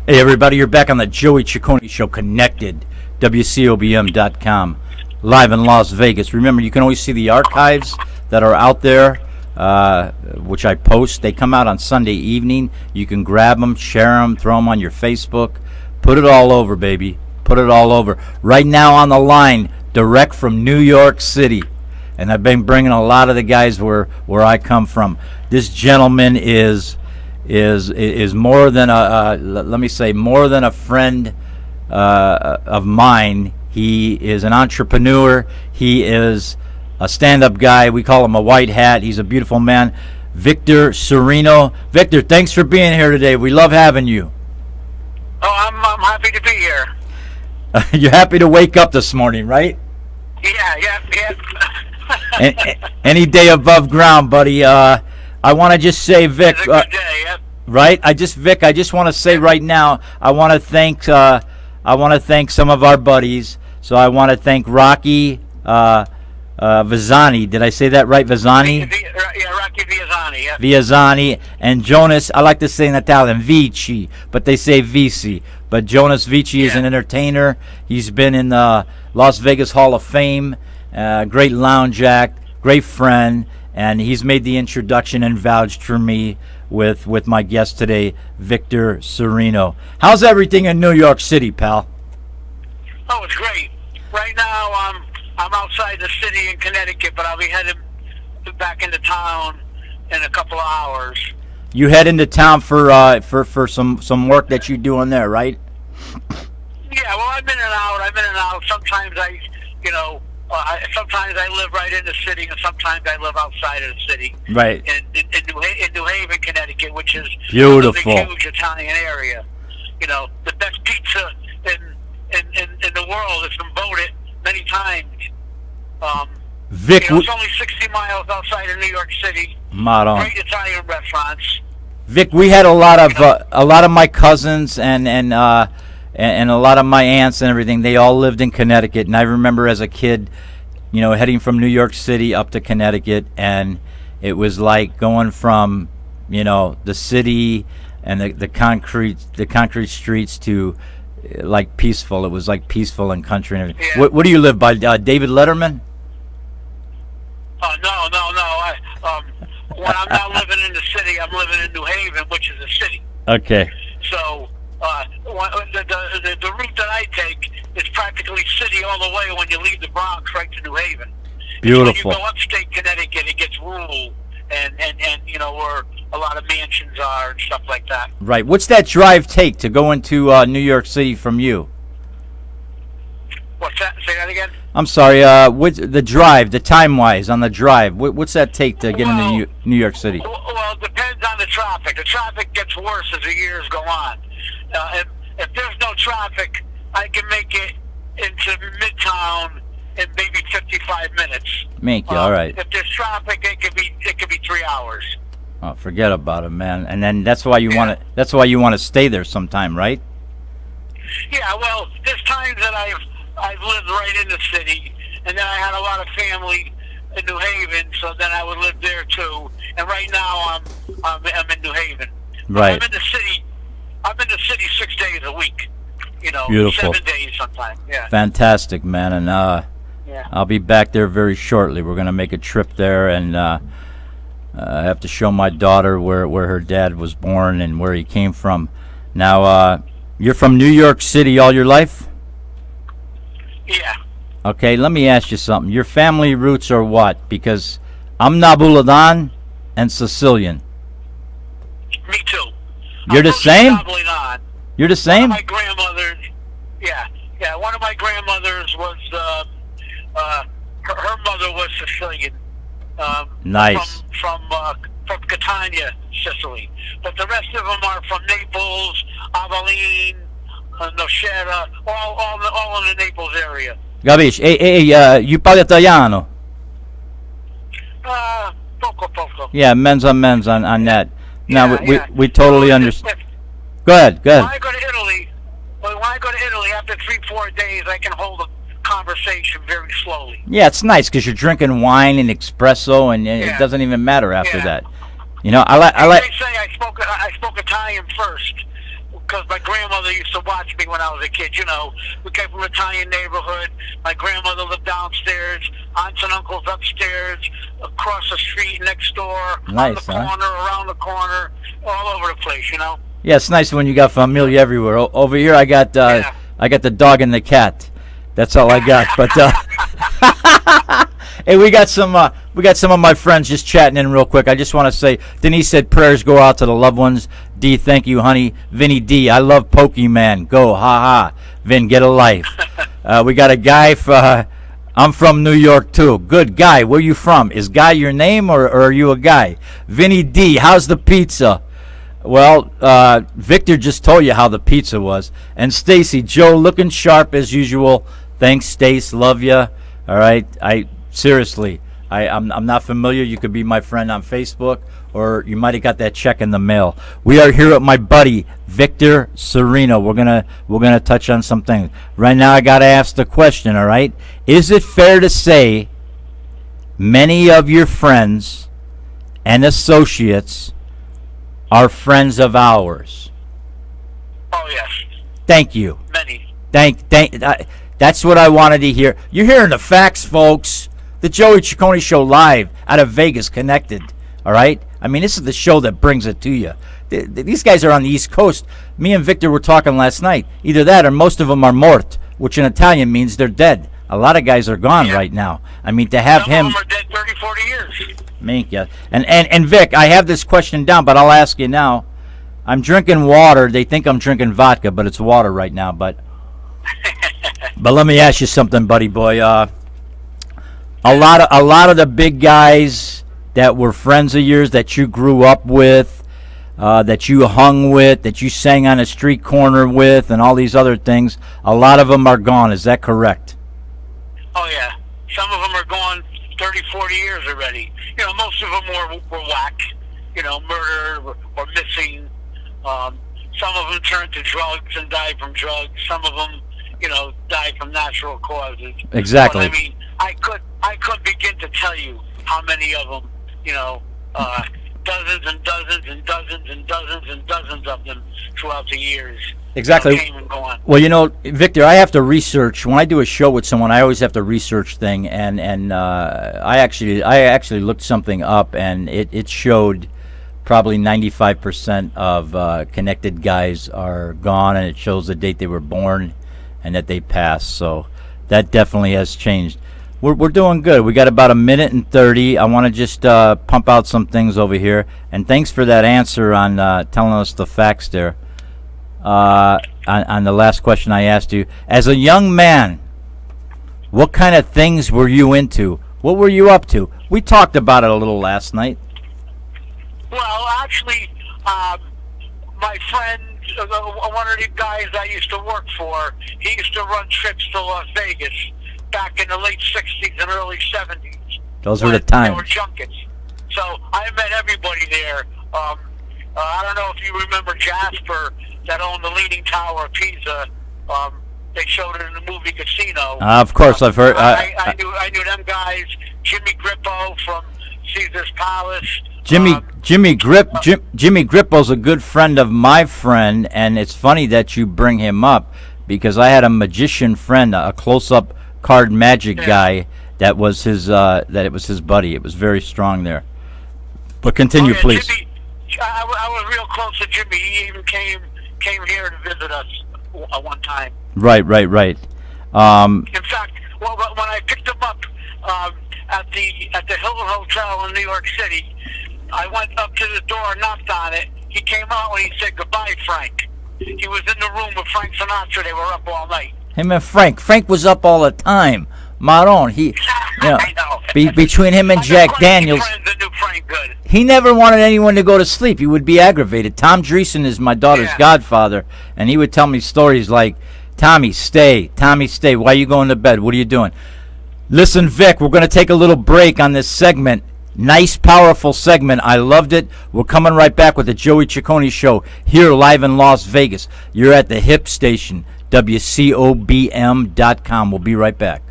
Hey everybody, you're back on the Joey Ciccone Show, connected, WCOBM.com, live in Las Vegas. Remember, you can always see the archives that are out there, which I post. They come out on Sunday evening. You can grab them, share them, throw them on your Facebook. Put it all over, baby. Put it all over. Right now on the line, direct from New York City. And I've been bringing a lot of the guys where I come from. This gentleman is more than let me say, more than a friend of mine. He is an entrepreneur. He is a stand-up guy. We call him a white hat. He's a beautiful man. Victor Cirino. Victor, thanks for being here today. We love having you. Oh, I'm happy to be here. You're happy to wake up this morning, right? Yeah. Any day above ground, buddy. I want to just say, Vic. It's a good day, yep. Right? I just want to say right now, I want to thank some of our buddies. So I want to thank Rocky Vizzani. Did I say that right? Vizzani? Yeah, Rocky Vizzani. Yeah. Vizzani and Jonas. I like to say in Italian Vici, but they say Vici. But Jonas Vici is an entertainer. He's been in the Las Vegas Hall of Fame. Great lounge act, great friend. And he's made the introduction and vouched for me with my guest today, Victor Cirino. How's everything in New York City, pal? Oh, it's great. Right now, I'm outside the city in Connecticut, but I'll be headed back into town in a couple of hours. You head into town for some work that you're doing there, right? Yeah, well, I'm in and out. Sometimes sometimes I live right in the city, and sometimes I live outside of the city. Right. In New Haven, Connecticut, which is beautiful, a huge Italian area. You know, the best pizza in the world has been voted many times. Vic, it's only 60 miles outside of New York City. Great Italian restaurants. Vic, we had a lot of my cousins and a lot of my aunts and everything. They all lived in Connecticut, and I remember as a kid, heading from New York City up to Connecticut, and it was like going from, the city and the concrete streets to like peaceful. It was like peaceful and country and everything. Yeah. What do you live by? David Letterman? No. When I'm not living in the city, I'm living in New Haven, which is a city. Okay. So the route that I take is practically city all the way when you leave the Bronx right to New Haven. Beautiful. When you go upstate Connecticut, it gets rural and where a lot of mansions are and stuff like that. Right. What's that drive take to go into New York City from you? What's that? Say that again? I'm sorry. What's the drive, the time-wise on the drive? What's that take to get into New York City? Well, it depends on the traffic. The traffic gets worse as the years go on. If there's no traffic, I can make it into Midtown in maybe 55 minutes. All right. If there's traffic, it could be 3 hours. Oh, forget about it, man. And then that's why you want to. That's why you want to stay there sometime, right? Yeah. Well, there's times that I've lived right in the city, and then I had a lot of family in New Haven, so then I would live there too. And right now I'm in New Haven. Right. I'm in the city 6 days a week. Beautiful. 7 days sometimes. Yeah. Fantastic, man. And I'll be back there very shortly. We're gonna make a trip there, and I have to show my daughter where her dad was born and where he came from. Now, you're from New York City all your life? Yeah. Okay, let me ask you something. Your family roots are what? Because I'm Nabuladan and Sicilian. Me too. You're the same? You're the same? One of my grandmothers, yeah. One of my grandmothers was, her mother was Sicilian. Nice. From Catania, Sicily. But the rest of them are from Naples, Avellino, Nocera, all in the Naples area. Capisci? You parli italiano? Poco. Yeah, men's on that. Now, Yeah, we totally understand. Go ahead. When I go to Italy, after 3-4 days, I can hold a conversation very slowly. Yeah, it's nice because you're drinking wine and espresso, and it doesn't even matter after that. I like. They say I spoke Italian first, because my grandmother used to watch me when I was a kid. You know, we came from an Italian neighborhood. My grandmother lived downstairs, aunts and uncles upstairs, across the street, next door, on the corner, around the corner, all over the place. You know. Yeah, it's nice when you got familia everywhere. Over here, I got the dog and the cat. That's all I got. But hey, we got some of my friends just chatting in real quick. I just want to say, Denise said prayers go out to the loved ones. D, thank you, honey. Vinny D, I love Pokemon. Go, ha ha. Vin, get a life. We got a guy. I'm from New York too. Good guy. Where you from? Is Guy your name or are you a guy? Vinny D, how's the pizza? Well, Victor just told you how the pizza was. And Stacy, Joe, looking sharp as usual. Thanks, Stace. Love you. All right. Seriously, I'm not familiar. You could be my friend on Facebook, or you might have got that check in the mail. We are here with my buddy Victor Sereno. We're gonna touch on some things. Right now, I gotta ask the question. All right. Is it fair to say many of your friends and associates are friends of ours? Oh yes. Thank you. Many. That's what I wanted to hear. You're hearing the facts, folks. The Joey Ciccone Show live out of Vegas, connected. All right. I mean, this is the show that brings it to you. These guys are on the East Coast. Me and Victor were talking last night. Either that or most of them are mort, which in Italian means they're dead. A lot of guys are gone right now. I mean, to have him. Some of them are dead 30, 40 years. Mink, yeah. And Vic, I have this question down, but I'll ask you now. I'm drinking water. They think I'm drinking vodka, but it's water right now. But let me ask you something, buddy boy. A lot of the big guys that were friends of yours that you grew up with, that you hung with, that you sang on a street corner with, and all these other things, a lot of them are gone. Is that correct? Oh yeah, some of them are gone 30, 40 years already. You know, most of them were whack, you know, murdered or missing. Some of them turned to drugs and died from drugs. Some of them, you know, died from natural causes. Exactly. But, I mean, I could begin to tell you how many of them, you know, dozens and dozens and dozens and dozens and dozens of them throughout the years. Exactly. Came and gone. Well, you know, Victor, I have to research. When I do a show with someone, I always have to research thing, and I actually looked something up, and it showed probably 95% of connected guys are gone, and it shows the date they were born and that they passed. So that definitely has changed. We're doing good. We got about a minute and 30. I want to just pump out some things over here, and thanks for that answer on telling us the facts there. On the last question I asked you, as a young man, what kind of things were you into? What were you up to? We talked about it a little last night. Well, actually, my friend, one of the guys I used to work for, he used to run trips to Las Vegas back in the late 60s and early 70s. Those were the times. They were junkets. So I met everybody there. I don't know if you remember Jasper, that owned the Leaning Tower of Pisa. They showed it in the movie Casino. Of course, I've heard. I knew them guys. Jimmy Grippo from Caesar's Palace. Jimmy Grippo's a good friend of my friend, and it's funny that you bring him up because I had a magician friend, a close-up card magic guy that was his buddy. It was very strong there. But continue, please. Jimmy, I was real close to Jimmy. He even came here to visit us one time. Right. In fact, well, when I picked him up at the Hilton Hotel in New York City, I went up to the door, knocked on it. He came out and he said, "Goodbye, Frank." He was in the room with Frank Sinatra. They were up all night. Him and Frank was up all the time. Maron, I know. Between him and Jack Daniels, friends that knew Frank good. He never wanted anyone to go to sleep. He would be aggravated. Tom Dreesen is my daughter's godfather, and he would tell me stories like, Tommy, stay. Why are you going to bed? What are you doing? Listen, Vic, we're going to take a little break on this segment. Nice, powerful segment. I loved it. We're coming right back with the Joey Ciccone Show here live in Las Vegas. You're at the hip station, WCOBM.com. We'll be right back.